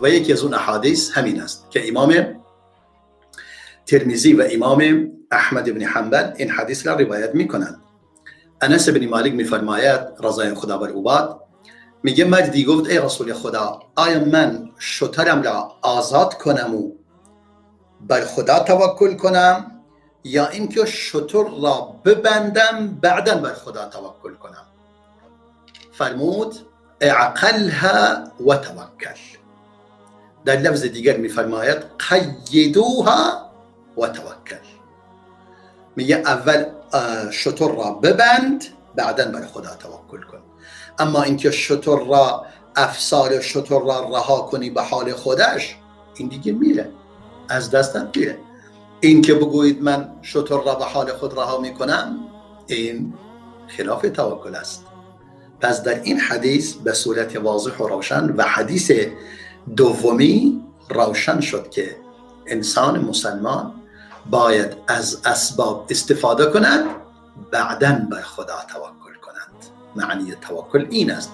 و یکی از اون احادیث همین است که امام ترمذی و امام احمد بن حنبل این حدیث را روایت میکنند. انس بن مالک میفرماید رضای خدا بر او باد، میگه مجدی گفت ای رسول خدا، آیا من شترم را آزاد کنم و بر خدا توکل کنم یا اینکه شتر را ببندم بعدا بر خدا توکل کنم؟ فرمود اعقلها و توکل. در لفظ دیگر میفرماید قیدوها و توکل. میگه اول شتر را ببند بعدا بر خدا توکل کن. اما اینکه شتر را افسار شتر را رها کنی به حال خودش، این دیگه میره، از دستت میره. این که بگویید من شتر را به حال خود رها میکنم، این خلاف توکل است. پس در این حدیث به صورت واضح و روشن و حدیث دومی روشن شد که انسان مسلمان باید از اسباب استفاده کند بعداً بر خدا توکل کنند. معنی توکل این است.